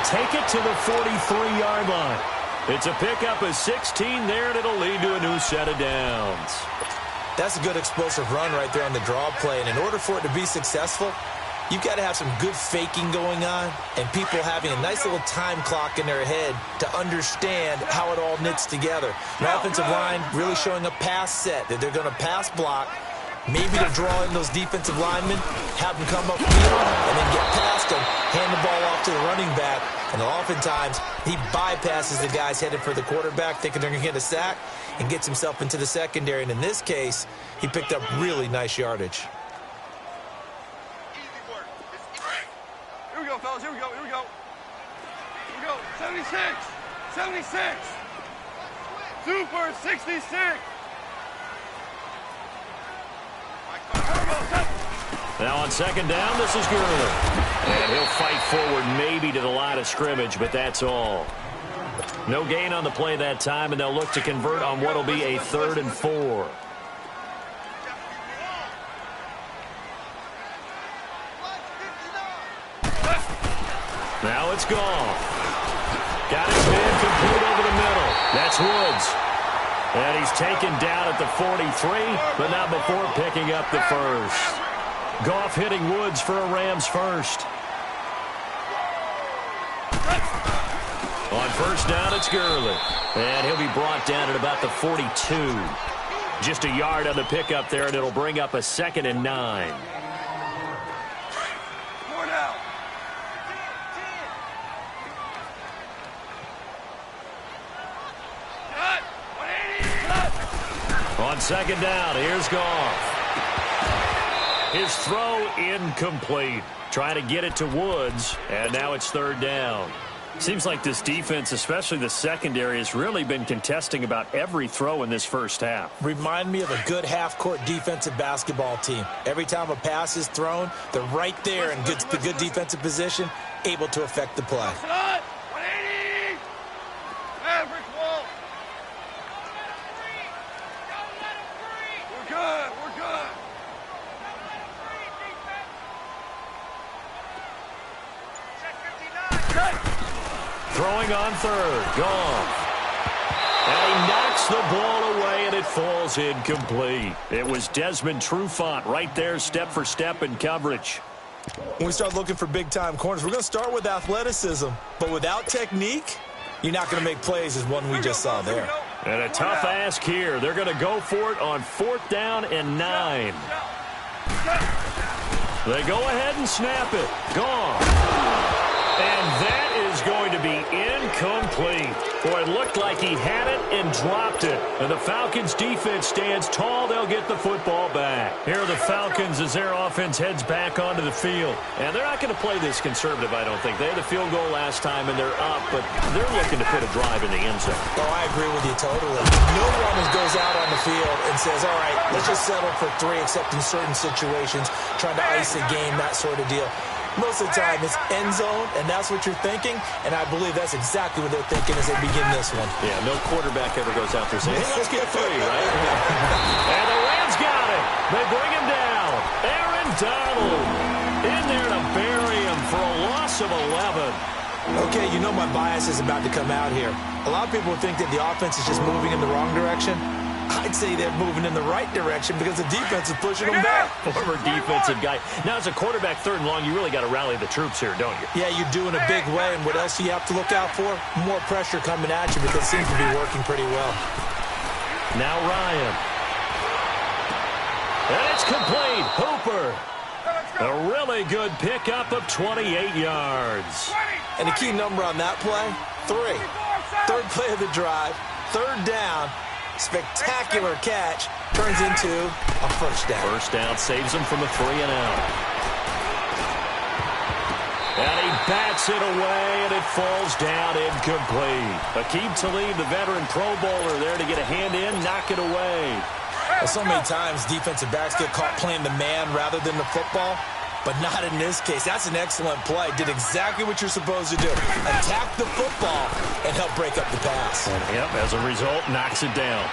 take it to the 43-yard line. It's a pickup of 16 there, and it'll lead to a new set of downs. That's a good explosive run right there on the draw play. And in order for it to be successful, you've got to have some good faking going on and people having a nice little time clock in their head to understand how it all knits together. The offensive line really showing a pass set that they're going to pass block, maybe to draw in those defensive linemen, have them come upfield, and then get past them, hand the ball off to the running back. And oftentimes, he bypasses the guys headed for the quarterback, thinking they're going to get a sack, and gets himself into the secondary. And in this case, he picked up really nice yardage. Here we go, fellas. Here we go. Here we go. Here we go. 76. 76. Super 66. Now on second down, this is Gurley. And he'll fight forward maybe to the line of scrimmage, but that's all. No gain on the play that time, and they'll look to convert on what will be a 3rd and 4. Now it's Goff. Got his man complete over the middle. That's Woods. And he's taken down at the 43, but not before picking up the first. Goff hitting Woods for a Rams first. On first down, it's Gurley. And he'll be brought down at about the 42. Just a yard on the pickup there, and it'll bring up a 2nd and 9. On second down, here's Goff. His throw incomplete. Trying to get it to Woods, and now it's 3rd down. Seems like this defense, especially the secondary, has really been contesting about every throw in this first half. Remind me of a good half-court defensive basketball team. Every time a pass is thrown, they're right there in the good defensive position, able to affect the play. 180. Average wall. We're good. We're good. Throwing on 3rd, Goff. And he knocks the ball away, and it falls incomplete. It was Desmond Trufant right there, step for step in coverage. When we start looking for big-time corners, we're going to start with athleticism. But without technique, you're not going to make plays as one we just saw there. And a tough ask here. They're going to go for it on 4th down and 9. They go ahead and snap it. Goff. And that is going to be incomplete. Boy, it looked like he had it and dropped it. And the Falcons' defense stands tall. They'll get the football back. Here are the Falcons as their offense heads back onto the field. And they're not going to play this conservative, I don't think. They had the field goal last time, and they're up, but they're looking to put a drive in the end zone. Oh, I agree with you totally. No one goes out on the field and says, all right, let's just settle for 3, except in certain situations, trying to ice a game, that sort of deal. Most of the time, it's end zone, and that's what you're thinking, and I believe that's exactly what they're thinking as they begin this one. Yeah, no quarterback ever goes out there saying, hey, let's get 3, right? And the Rams got it. They bring him down. Aaron Donald in there to bury him for a loss of 11. Okay, you know my bias is about to come out here. A lot of people think that the offense is just moving in the wrong direction. I'd say they're moving in the right direction because the defense is pushing them back. Former defensive guy. Now, as a quarterback, 3rd and long, you really got to rally the troops here, don't you? Yeah, you do in a big way. And what else do you have to look out for? More pressure coming at you because it seems to be working pretty well. Now Ryan. And it's complete. Hooper. A really good pickup of 28 yards. And the key number on that play, 3. 3rd play of the drive, 3rd down. Spectacular catch turns into a first down. First down saves him from a 3 and out. And he bats it away, and it falls down incomplete. Aqib Talib, the veteran Pro Bowler, there to get a hand in, knock it away. Well, so many times defensive backs get caught playing the man rather than the football, but not in this case. That's an excellent play. Did exactly what you're supposed to do. Attack the football and help break up the pass. And, yep, as a result, knocks it down.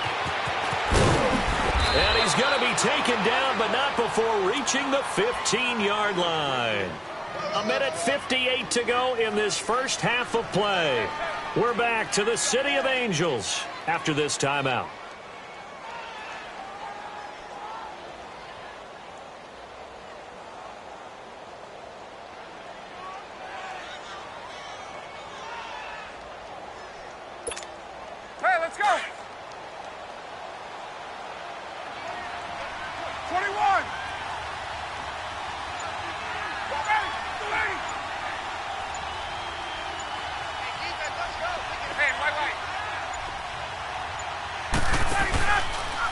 And he's going to be taken down, but not before reaching the 15-yard line. A minute 58 to go in this first half of play. We're back to the City of Angels after this timeout. Hey, let's go. 21.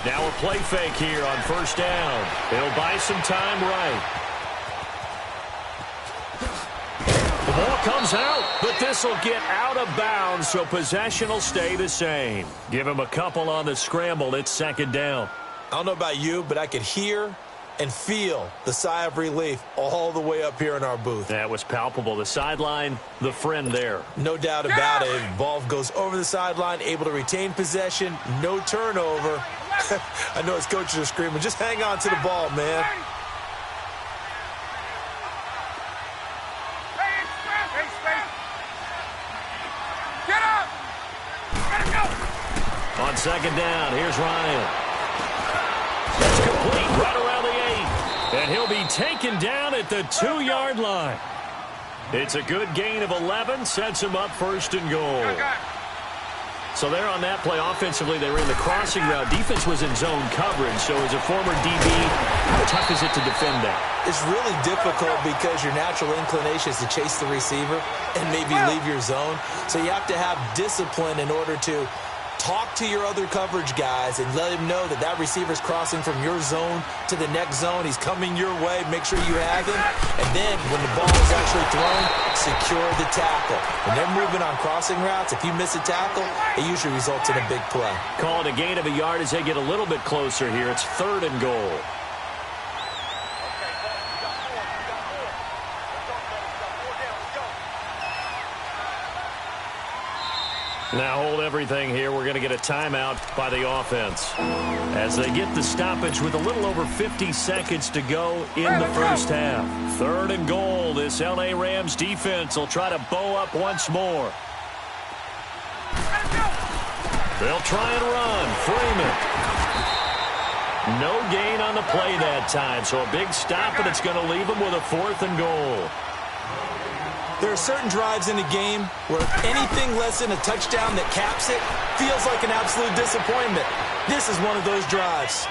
Now a play fake here on first down. He'll buy some time right. The ball comes out, but this will get out of bounds, so possession will stay the same. Give him a couple on the scramble. It's second down. I don't know about you, but I could hear and feel the sigh of relief all the way up here in our booth. That was palpable. The sideline, the friend there. No doubt about it. Ball goes over the sideline, able to retain possession, no turnover. I know his coaches are screaming, just hang on to the ball, man. Get up! Let him go! On second down, here's Ryan. That's complete right around the 8. And he'll be taken down at the 2-yard line. It's a good gain of 11, sets him up first and goal. So there on that play, offensively, they were in the crossing route. Defense was in zone coverage, so as a former DB, how tough is it to defend that? It's really difficult because your natural inclination is to chase the receiver and maybe leave your zone. So you have to have discipline in order to talk to your other coverage guys and let him know that that receiver's crossing from your zone to the next zone. He's coming your way. Make sure you have him. And then when the ball is actually thrown, secure the tackle. When they're moving on crossing routes, if you miss a tackle, it usually results in a big play. Call it a gain of a yard as they get a little bit closer here. It's third and goal. Now hold everything here. We're going to get a timeout by the offense as they get the stoppage with a little over 50 seconds to go in the first half. Third and goal. This L.A. Rams defense will try to bow up once more. They'll try and run. Freeman. No gain on the play that time, so a big stop, and it's going to leave them with a fourth and goal. There are certain drives in a game where anything less than a touchdown that caps it feels like an absolute disappointment. This is one of those drives.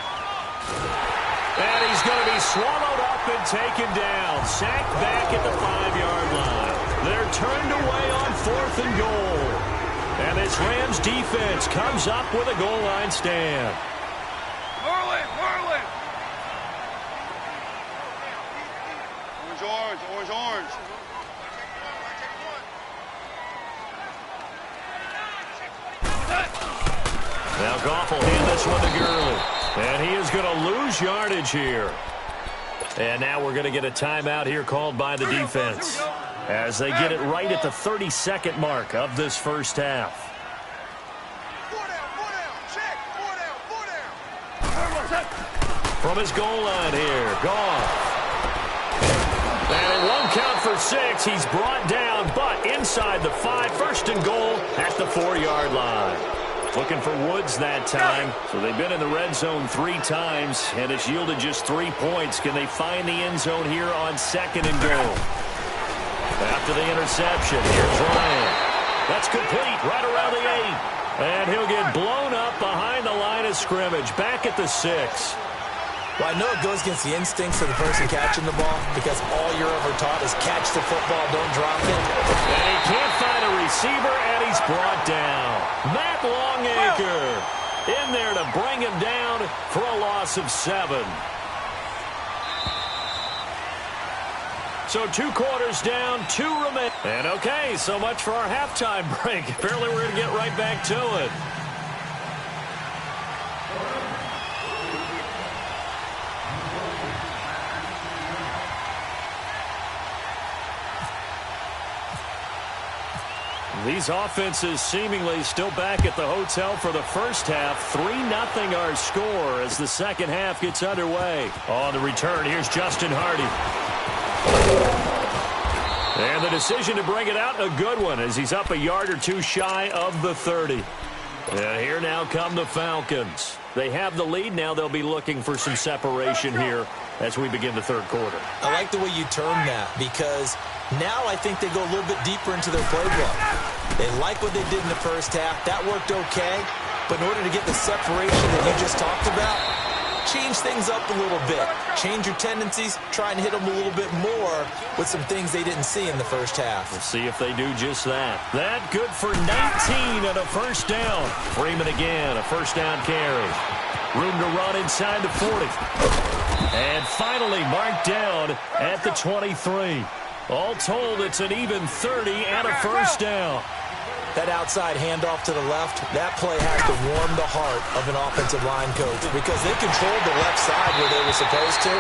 And he's going to be swallowed up and taken down. Sacked back at the 5-yard line. They're turned away on fourth and goal. And this Rams defense comes up with a goal line stand. Marlin! Orange. Now Goff will hand this one to Gurley. And he is going to lose yardage here. And now we're going to get a timeout here called by the defense as they get it right at the 32nd mark of this first half. From his goal line here, Goff. And it won't count for 6. He's brought down, but inside the 5. First and goal at the 4-yard line. Looking for Woods that time. So they've been in the red zone 3 times, and it's yielded just 3 points. Can they find the end zone here on second and goal? After the interception, here's Ryan. That's complete right around the 8. And he'll get blown up behind the line of scrimmage, back at the 6. Well, I know it goes against the instincts of the person catching the ball because all you're ever taught is catch the football, don't drop it. And he can't find a receiver, and he's brought down. Matt Longacre in there to bring him down for a loss of 7. So 2 quarters down, 2 remain. And okay, so much for our halftime break. Apparently we're going to get right back to it. These offenses seemingly still back at the hotel for the first half. 3-0 our score as the second half gets underway. On the return, here's Justin Hardy. And the decision to bring it out, a good one, as he's up a yard or two shy of the 30. And here now come the Falcons. They have the lead. Now they'll be looking for some separation here as we begin the third quarter. I like the way you term that, because now I think they go a little bit deeper into their playbook. They like what they did in the first half. That worked okay. But in order to get the separation that you just talked about, change things up a little bit. Change your tendencies. Try and hit them a little bit more with some things they didn't see in the first half. We'll see if they do just that. That good for 19 and a first down. Freeman again, a first down carry. Room to run inside the 40. And finally marked down at the 23. All told, it's an even 30 and a first down. That outside handoff to the left, that play has to warm the heart of an offensive line coach, because they controlled the left side where they were supposed to.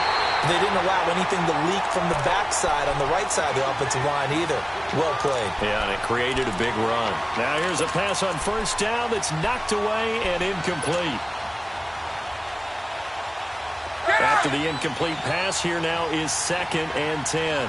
They didn't allow anything to leak from the backside on the right side of the offensive line either. Well played. Yeah, and it created a big run. Now here's a pass on first down that's knocked away and incomplete. After the incomplete pass, here now is 2nd and 10.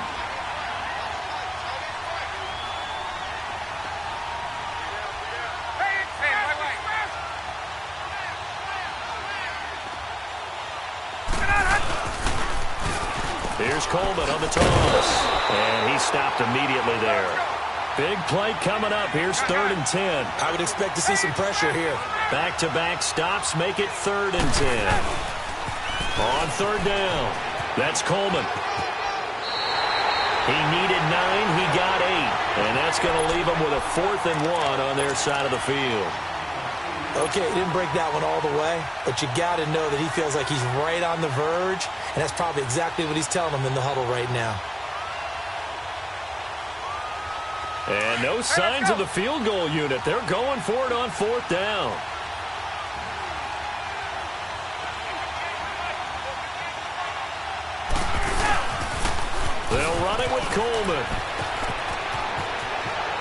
Here's Coleman on the toss. And he stopped immediately there. Big play coming up. Here's 3rd and 10. I would expect to see some pressure here. Back-to-back stops make it 3rd and 10. On 3rd down, that's Coleman. He needed 9. He got 8. And that's going to leave him with a 4th and 1 on their side of the field. Okay, he didn't break that one all the way, but you got to know that he feels like he's right on the verge, and that's probably exactly what he's telling them in the huddle right now. And no signs of the field goal unit. They're going for it on 4th down. They'll run it with Coleman.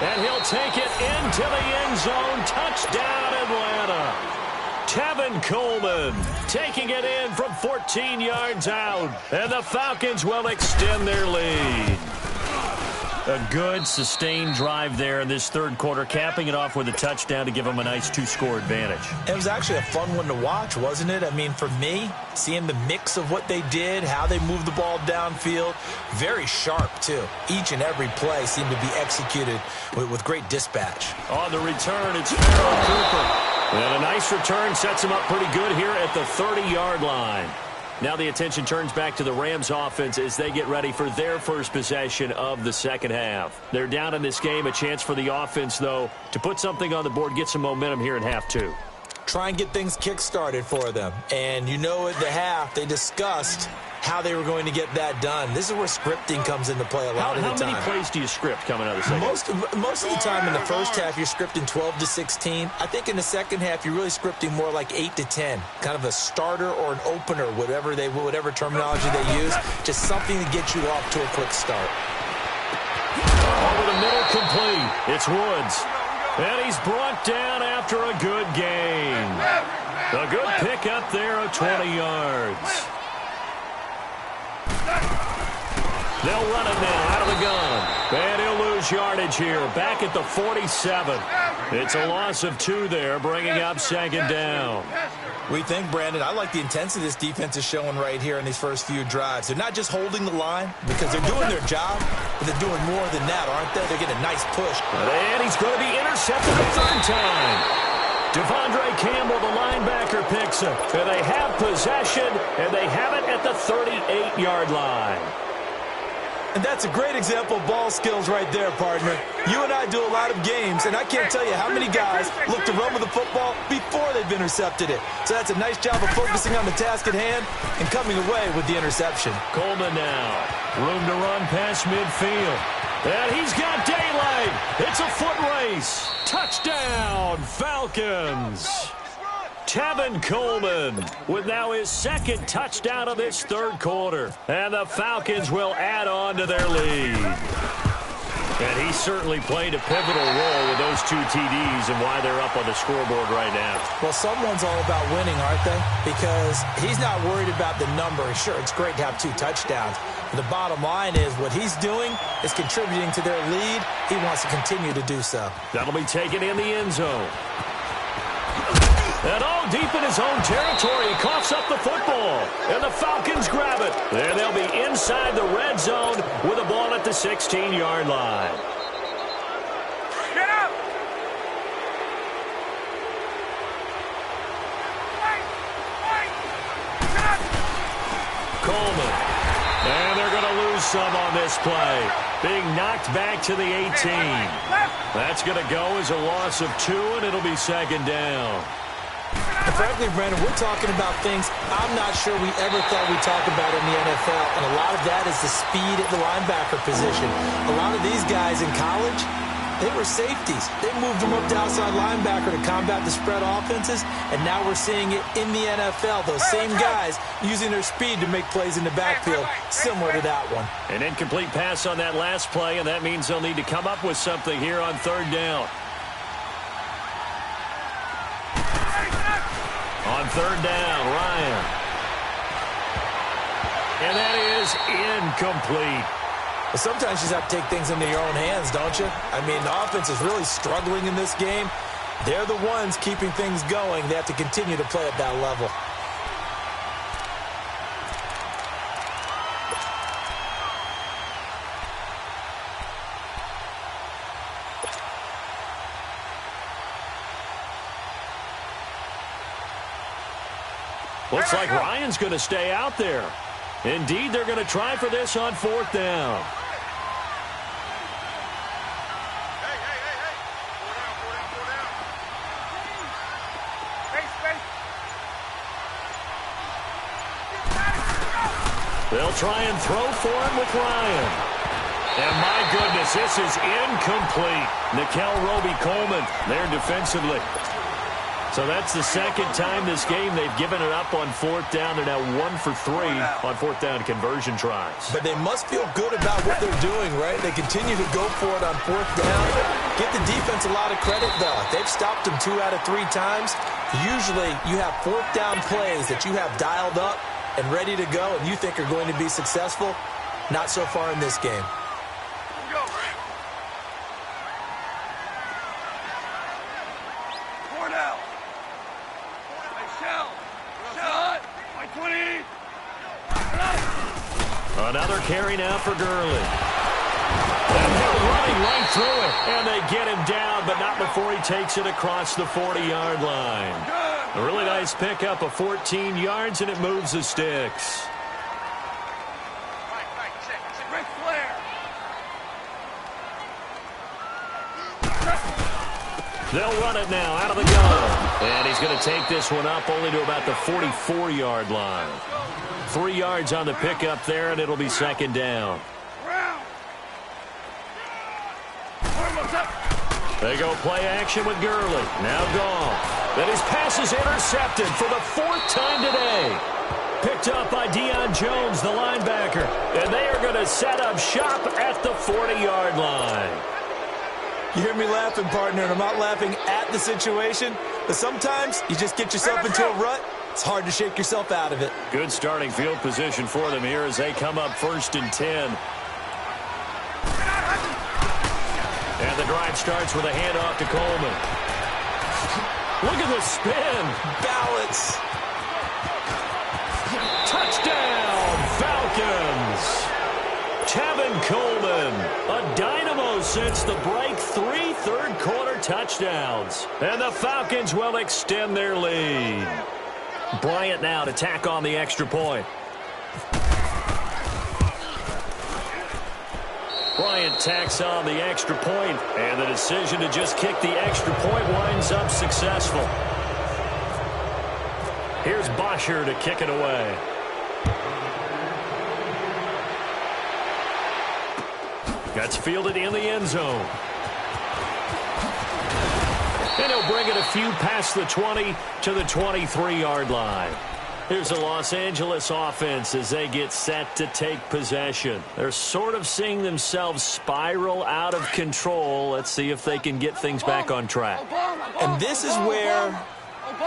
And he'll take it into the end zone. Touchdown, Atlanta. Tevin Coleman taking it in from 14 yards out. And the Falcons will extend their lead. A good, sustained drive there in this third quarter, capping it off with a touchdown to give them a nice 2-score advantage. It was actually a fun one to watch, wasn't it? I mean, for me, seeing the mix of what they did, how they moved the ball downfield, very sharp, too. Each and every play seemed to be executed with great dispatch. On the return, it's Farrell Cooper. And a nice return sets him up pretty good here at the 30-yard line. Now the attention turns back to the Rams offense as they get ready for their first possession of the second half. They're down in this game. A chance for the offense, though, to put something on the board, get some momentum here in half 2. Try and get things kick-started for them. And you know at the half, they discussed how they were going to get that done. This is where scripting comes into play a lot of the time. How many plays do you script coming out of the second? Most of the time in the first half, you're scripting 12 to 16. I think in the second half, you're really scripting more like 8 to 10. Kind of a starter or an opener, whatever terminology they use. Just something to get you off to a quick start. Over the middle, complete. It's Woods. And he's brought down after a good gain. A good pickup there of 20 yards. They'll run it now out of the gun. And he'll lose yardage here. Back at the 47. It's a loss of 2 there, bringing up second down. We think, Brandon, I like the intensity this defense is showing right here in these first few drives. They're not just holding the line because they're doing their job, but they're doing more than that, aren't they? They're getting a nice push. And he's going to be intercepted a 3rd time. Devondre Campbell, the linebacker, picks it. And they have possession, and they have it at the 38-yard line. And that's a great example of ball skills right there, partner. You and I do a lot of games, and I can't tell you how many guys look to run with the football before they've intercepted it. So that's a nice job of focusing on the task at hand and coming away with the interception. Coleman now. Room to run past midfield. And he's got daylight. It's a foot race. Touchdown, Falcons. Tevin Coleman with now his 2nd touchdown of this third quarter. And the Falcons will add on to their lead. And he certainly played a pivotal role with those 2 TDs and why they're up on the scoreboard right now. Well, someone's all about winning, aren't they? Because he's not worried about the number. Sure, it's great to have 2 touchdowns. But the bottom line is what he's doing is contributing to their lead. He wants to continue to do so. That'll be taken in the end zone. And deep in his own territory, he coughs up the football. And the Falcons grab it. And they'll be inside the red zone with the ball at the 16-yard line. Get up! Coleman. And they're going to lose some on this play. Being knocked back to the 18. That's going to go as a loss of 2, and it'll be second down. And frankly, Brandon, we're talking about things I'm not sure we ever thought we'd talk about in the NFL, and a lot of that is the speed at the linebacker position. A lot of these guys in college, they were safeties. They moved them up to outside linebacker to combat the spread offenses, and now we're seeing it in the NFL. Those same guys using their speed to make plays in the backfield, similar to that one. An incomplete pass on that last play, and that means they'll need to come up with something here on third down. On third down, Ryan. And that is incomplete. But sometimes you just have to take things into your own hands, don't you? I mean, the offense is really struggling in this game. They're the ones keeping things going. They have to continue to play at that level. Looks like Ryan's going to stay out there. Indeed, they're going to try for this on fourth down. They'll try and throw for him with Ryan. And my goodness, this is incomplete. Nikel Roby-Coleman there defensively. So that's the second time this game they've given it up on fourth down. They're now 1 for 3 on fourth down conversion tries. But they must feel good about what they're doing, right? They continue to go for it on fourth down. Give the defense a lot of credit, though. They've stopped them 2 out of 3 times. Usually you have fourth down plays that you have dialed up and ready to go and you think are going to be successful. Not so far in this game. Another carry now for Gurley. And they're running right through it. And they get him down, but not before he takes it across the 40-yard line. A really nice pickup of 14 yards, and it moves the sticks. They'll run it now out of the gun. And he's going to take this one up only to about the 44-yard line. 3 yards on the pickup there, and it'll be second down. They go play action with Gurley. Now gone. Then his pass is intercepted for the 4th time today. Picked up by Deion Jones, the linebacker. And they are going to set up shop at the 40-yard line. You hear me laughing, partner, and I'm not laughing at the situation, but sometimes you just get yourself into a rut. It's hard to shake yourself out of it. Good starting field position for them here as they come up 1st and 10. And the drive starts with a handoff to Coleman. Look at the spin. Balance. Touchdown, Falcons. Tevin Coleman, a dynamo since the break. 3 third-quarter touchdowns. And the Falcons will extend their lead. Bryant now to tack on the extra point. Bryant tacks on the extra point, and the decision to just kick the extra point winds up successful. Here's Bosher to kick it away. That's fielded in the end zone. And he'll bring it a few past the 20 to the 23-yard line. Here's the Los Angeles offense as they get set to take possession. They're sort of seeing themselves spiral out of control. Let's see if they can get things back on track. And this is where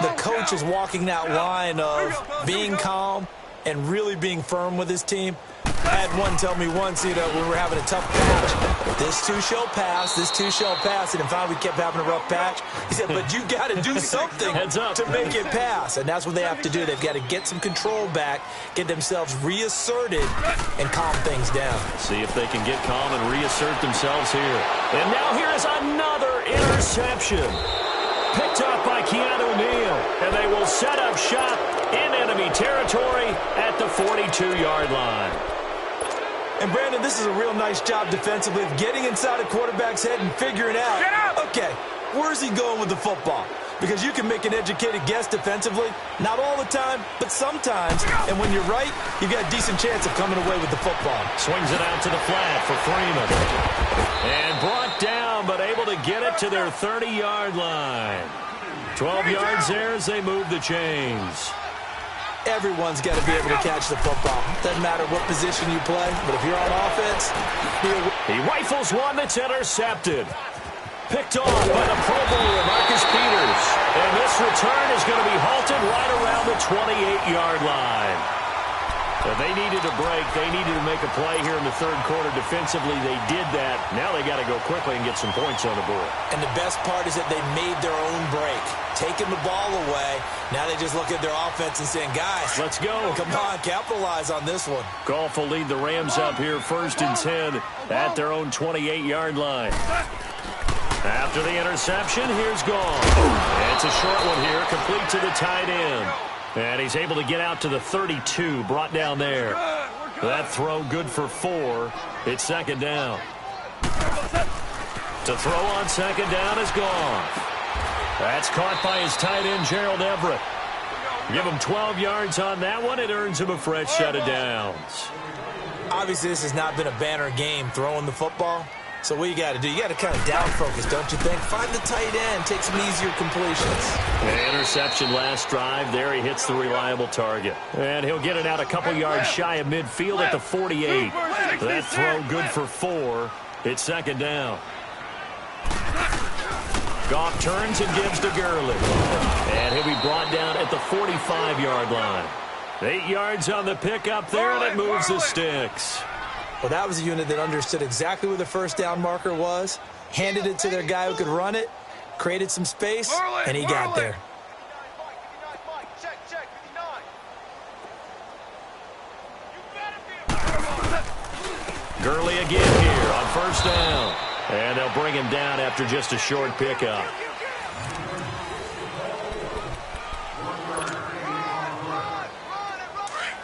the coach is walking that line of being calm and really being firm with his team. I had one tell me once, when we were having a tough patch, this too shall pass, this too shall pass. And finally we kept having a rough patch. He said, but you got to do something to make it pass. And that's what they have to do. They've got to get some control back, get themselves reasserted, and calm things down. See if they can get calm and reassert themselves here. And now here is another interception. Picked up by Keanu Neal. And they will set up shop in enemy territory at the 42-yard line. And, Brandon, this is a real nice job defensively of getting inside a quarterback's head and figuring out, okay, where's he going with the football? Because you can make an educated guess defensively, not all the time, but sometimes. And when you're right, you've got a decent chance of coming away with the football. Swings it out to the flat for Freeman. And brought down, but able to get it to their 30-yard line. 12 yards there as they move the chains. Everyone's got to be able to catch the football. Doesn't matter what position you play, but if you're on offense, he rifles one that's intercepted. Picked off by the Pro Bowler, Marcus Peters. And this return is going to be halted right around the 28-yard line. If they needed a break, they needed to make a play here in the third quarter defensively. They did that. Now they got to go quickly and get some points on the board. And the best part is that they made their own break, taking the ball away. Now they just look at their offense and saying, guys, let's go. Come on, capitalize on this one. Goff will lead the Rams up here 1st and 10 at their own 28-yard line. After the interception, here's Goff. It's a short one here, complete to the tight end. And he's able to get out to the 32, brought down there. That throw good for 4. It's second down. To throw on second down is Goff. That's caught by his tight end, Gerald Everett. Give him 12 yards on that one. It earns him a fresh set of downs. Obviously, this has not been a banner game throwing the football. So what you got to do, you got to kind of down focus, don't you think? Find the tight end, take some easier completions. An interception last drive. There he hits the reliable target. And he'll get it out a couple yards shy of midfield at the 48. That throw good for 4. It's second down. Goff turns and gives to Gurley. And he'll be brought down at the 45-yard line. 8 yards on the pickup there, and it moves the sticks. Well, that was a unit that understood exactly where the first down marker was, handed it to their guy who could run it, created some space, and he got there. Gurley again here on first down. And they'll bring him down after just a short pickup.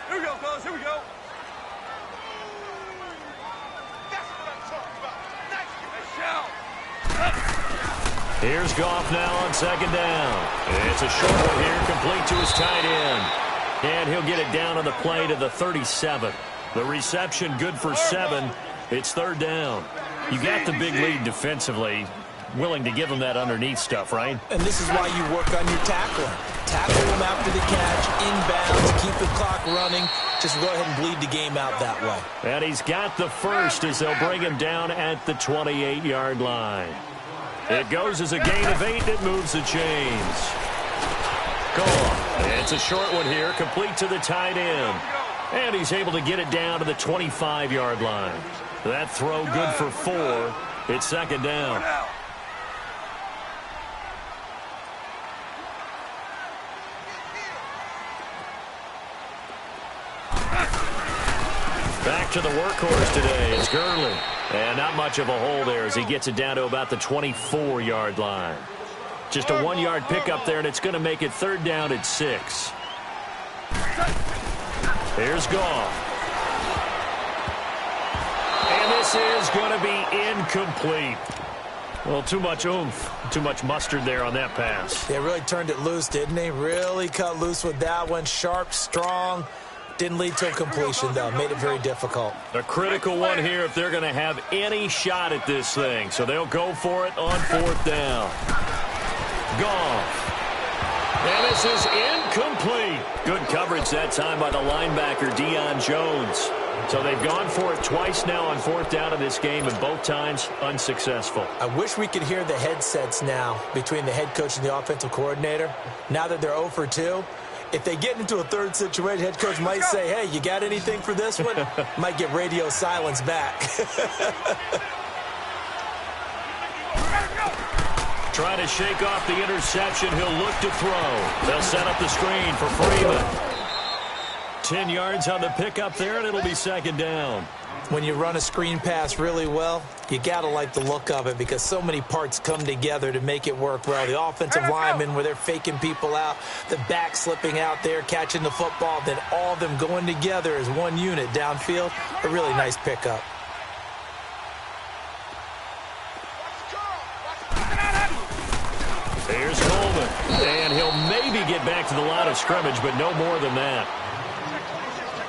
Here we go, fellas. Here we go. Here's Goff now on second down. It's a short one here, complete to his tight end. And he'll get it down on the play to the 37. The reception good for 7. It's third down. You got the big lead defensively. Willing to give them that underneath stuff, right? And this is why you work on your tackling. Tackle them after the catch, inbounds, keep the clock running. Just go ahead and bleed the game out that way. And he's got the first as they'll bring him down at the 28-yard line. It goes as a gain of 8 that moves the chains. Goff. It's a short one here, complete to the tight end. And he's able to get it down to the 25-yard line. That throw good for 4. It's second down. Back to the workhorse today. It's Gurley. And not much of a hole there as he gets it down to about the 24-yard line. Just a 1-yard pickup there, and it's going to make it third down at 6. Here's Goff. And this is going to be incomplete. Well, too much oomph, too much mustard there on that pass. They really turned it loose, didn't they? Really cut loose with that one. Sharp, strong. Didn't lead to a completion, though. Made it very difficult. A critical one here if they're going to have any shot at this thing. So they'll go for it on fourth down. Goff. And this is incomplete. Good coverage that time by the linebacker, Deion Jones. So they've gone for it twice now on fourth down in this game, and both times unsuccessful. I wish we could hear the headsets now between the head coach and the offensive coordinator. Now that they're 0 for 2, if they get into a third situation, head coach might say, hey, you got anything for this one? Might get radio silence back. Trying to shake off the interception. He'll look to throw. They'll set up the screen for Freeman. 10 yards on the pickup there, and it'll be second down. When you run a screen pass really well, you got to like the look of it because so many parts come together to make it work well. The offensive linemen, where they're faking people out, the back slipping out there, catching the football, then all of them going together as one unit downfield. A really nice pickup. Here's Coleman, and he'll maybe get back to the line of scrimmage, but no more than that.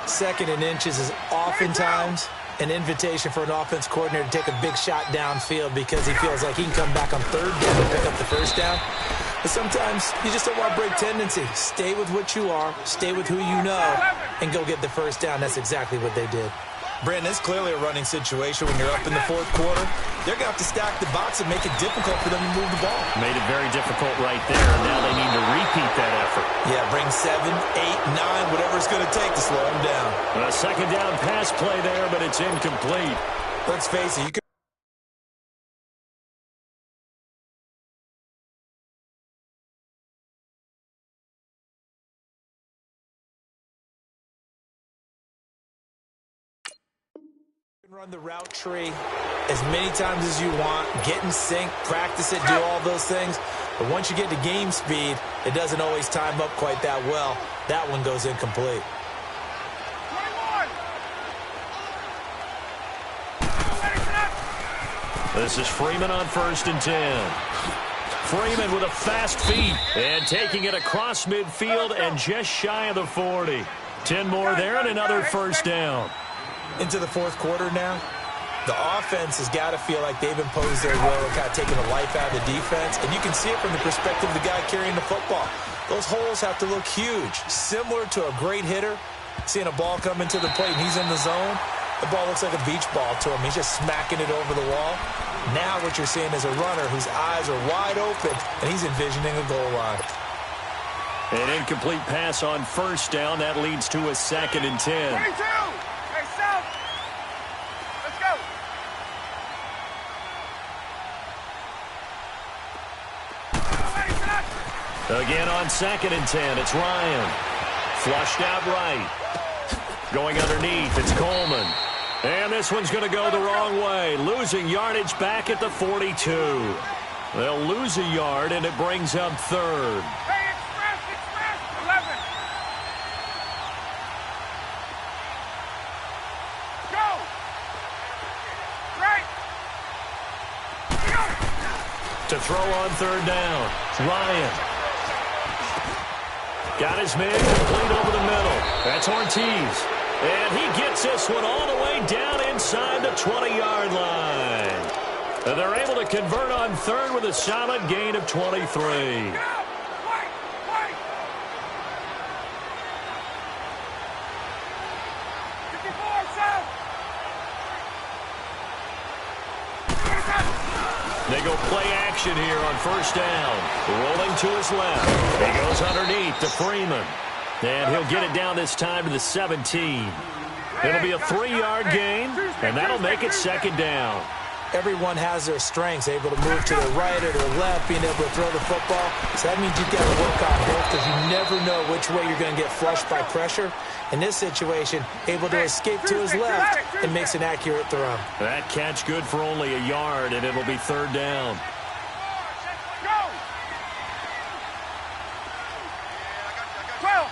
Second and inches is oftentimes an invitation for an offense coordinator to take a big shot downfield because he feels like he can come back on third down and pick up the first down. But sometimes you just don't want to break tendency. Stay with what you are, stay with who you know, and go get the first down. That's exactly what they did. Brandon, it's clearly a running situation when you're up in the fourth quarter. They're going to have to stack the box and make it difficult for them to move the ball. Made it very difficult right there, and now they need to repeat that effort. Yeah, bring 7, 8, 9, whatever it's going to take to slow them down. A second down pass play there, but it's incomplete. Let's face it, you can run the route tree as many times as you want, get in sync, practice it, do all those things. But once you get to game speed, it doesn't always time up quite that well. That one goes incomplete. 21. This is Freeman on 1st and 10. Freeman with a fast feet and taking it across midfield and just shy of the 40. 10 more there and another first down. Into the fourth quarter now, the offense has got to feel like they've imposed their will and kind of taken the life out of the defense. And you can see it from the perspective of the guy carrying the football. Those holes have to look huge, similar to a great hitter. Seeing a ball come into the plate and he's in the zone, the ball looks like a beach ball to him. He's just smacking it over the wall. Now what you're seeing is a runner whose eyes are wide open, and he's envisioning a goal line. An incomplete pass on first down. That leads to a 2nd and 10. 22. Hey, South. Let's go. Again on 2nd and 10. It's Ryan. Flushed out right. Going underneath, it's Coleman. And this one's going to go the wrong way. Losing yardage back at the 42. They'll lose a yard, and it brings up 3rd. Hey, express. 11. Go. Right. Go. To throw on 3rd down. Ryan. Got his man complete over the middle. That's Ortiz. And he gets this one all the way down inside the 20-yard line. And they're able to convert on 3rd with a solid gain of 23. Wait. 54, South. They go play action here on 1st down. Rolling to his left. He goes underneath to Freeman. And he'll get it down this time to the 17. It'll be a 3-yard gain, and that'll make it 2nd down. Everyone has their strengths, able to move to the right or the left, being able to throw the football. So that means you've got to work on both because you never know which way you're going to get flushed by pressure. In this situation, able to escape to his left and makes an accurate throw. That catch good for only a yard, and it'll be 3rd down. Go. 12.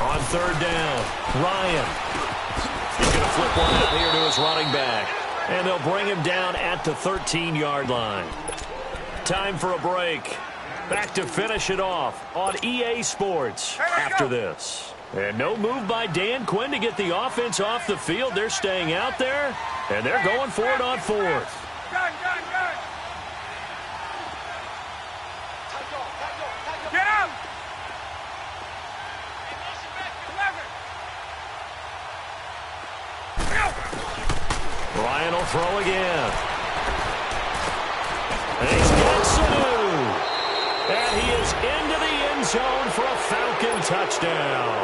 On 3rd down, Ryan. He's going to flip one out here to his running back. And they'll bring him down at the 13-yard line. Time for a break. Back to finish it off on EA Sports after this. And no move by Dan Quinn to get the offense off the field. They're staying out there, and they're going for it on 4th. Gun. Ryan will throw again. And he's got Sanu. And he is into the end zone for a Falcon touchdown.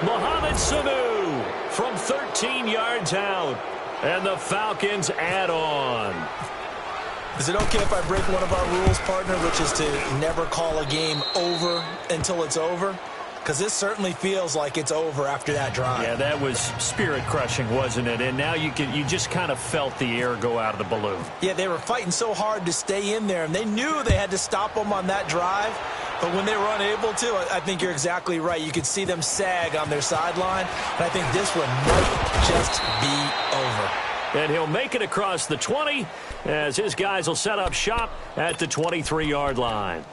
Mohamed Sanu from 13 yards out. And the Falcons add on. Is it okay if I break one of our rules, partner, which is to never call a game over until it's over? Because this certainly feels like it's over after that drive. Yeah, that was spirit-crushing, wasn't it? And now you just kind of felt the air go out of the balloon. Yeah, they were fighting so hard to stay in there, and they knew they had to stop them on that drive. But when they were unable to, I think you're exactly right. You could see them sag on their sideline, and I think this one might just be over. And he'll make it across the 20 as his guys will set up shop at the 23-yard line.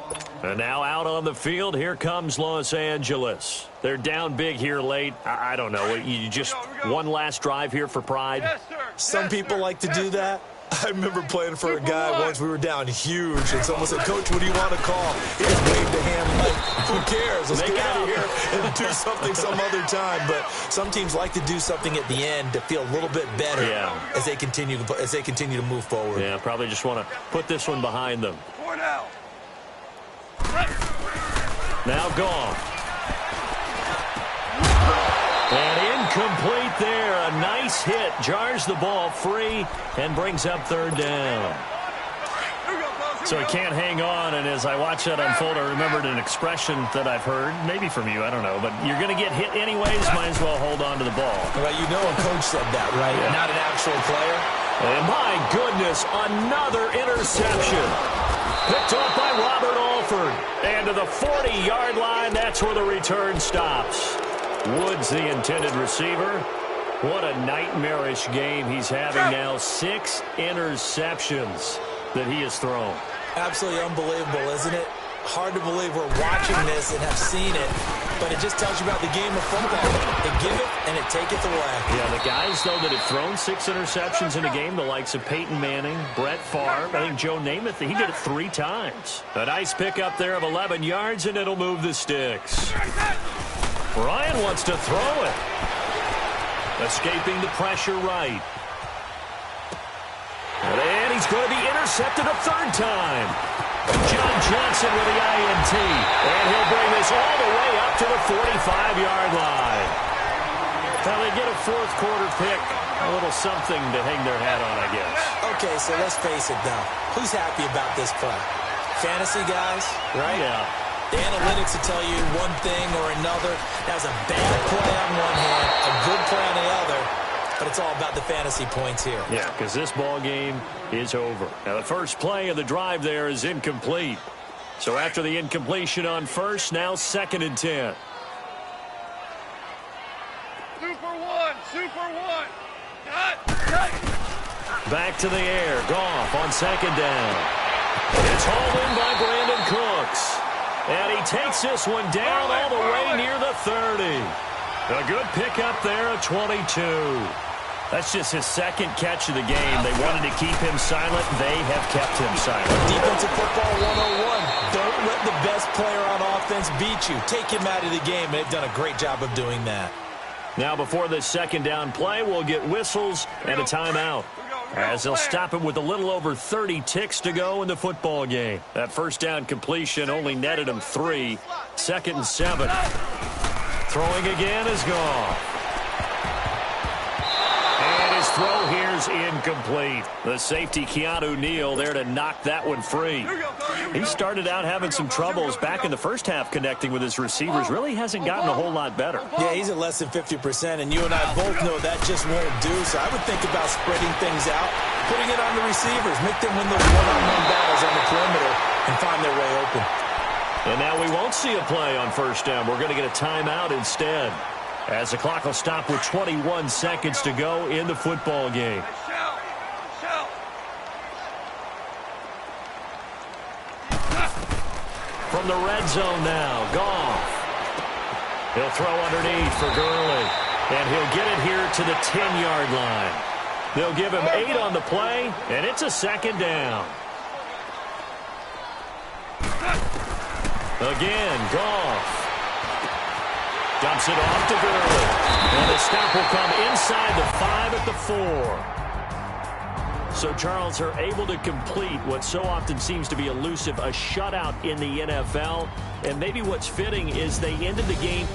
And now out on the field, here comes Los Angeles. They're down big here late. I don't know. You just one last drive here for pride? Yes, sir. Some people like to do that. I remember playing for a guy once. We were down huge, and someone said, "Coach, what do you want to call?" He just waved a hand like, "Who cares? Let's get out of here and do something some other time." But some teams like to do something at the end to feel a little bit better as they continue to move forward. Yeah, probably just want to put this one behind them. 4 now. Now gone. And incomplete there. A nice hit. Jars the ball free and brings up third down. So he can't hang on, and as I watch that unfold, I remembered an expression that I've heard, maybe from you, I don't know, but you're going to get hit anyways, might as well hold on to the ball. Well, you know a coach said that, right? Yeah. Not an actual player. And my goodness, another interception. Picked off by Robert Alford. And to the 40-yard line, that's where the return stops. Woods, the intended receiver. What a nightmarish game he's having now. 6 interceptions that he has thrown. Absolutely unbelievable, isn't it? Hard to believe we're watching this and have seen it, but it just tells you about the game of football. They give it and it taketh away. Yeah, the guys, though, that have thrown 6 interceptions in a game, the likes of Peyton Manning, Brett Favre, I think Joe Namath, he did it 3 times. A nice pickup there of 11 yards, and it'll move the sticks. Ryan wants to throw it. Escaping the pressure right. And he's going to be intercepted a 3rd time. John Johnson with the INT. And he'll bring this all the way up to the 45-yard line. Now they get a 4th quarter pick. A little something to hang their hat on, I guess. Okay, so let's face it, though. Who's happy about this play? Fantasy guys, right? Yeah. The analytics will tell you one thing or another. That was a bad play on one hand, a good play on the other, but it's all about the fantasy points here. Yeah, because this ball game is over. Now, the first play of the drive there is incomplete. So after the incompletion on first, now 2nd and 10. Super 1. Super 1. Cut. Back to the air. Goff on 2nd down. It's hauled in by Brandon Cooks. And he takes this one down all the way near the 30. A good pickup there at 22. That's just his 2nd catch of the game. They wanted to keep him silent. They have kept him silent. Defensive football 101. Don't let the best player on offense beat you. Take him out of the game. They've done a great job of doing that. Now before this 2nd down play, we'll get whistles and a timeout, as they'll stop it with a little over 30 ticks to go in the football game. That 1st down completion only netted him 3. 2nd and 7. Throwing again is gone. And his throw here is incomplete. The safety, Keanu Neal, there to knock that one free. He started out having some troubles back in the first half connecting with his receivers. Really hasn't gotten a whole lot better. Yeah, he's at less than 50%, and you and I both know that just won't do. So I would think about spreading things out, putting it on the receivers, make them win those one-on-one battles on the perimeter, and find their way open. And now we won't see a play on 1st down. We're going to get a timeout instead, as the clock will stop with 21 seconds to go in the football game. From the red zone now, Goff. He'll throw underneath for Gurley, and he'll get it here to the 10-yard line. They'll give him 8 on the play, and it's a 2nd down. Again, Goff. Dumps it off to Gurley. And the stop will come inside the 5 at the 4. So, Charles, are able to complete what so often seems to be elusive, a shutout in the NFL. And maybe what's fitting is they ended the game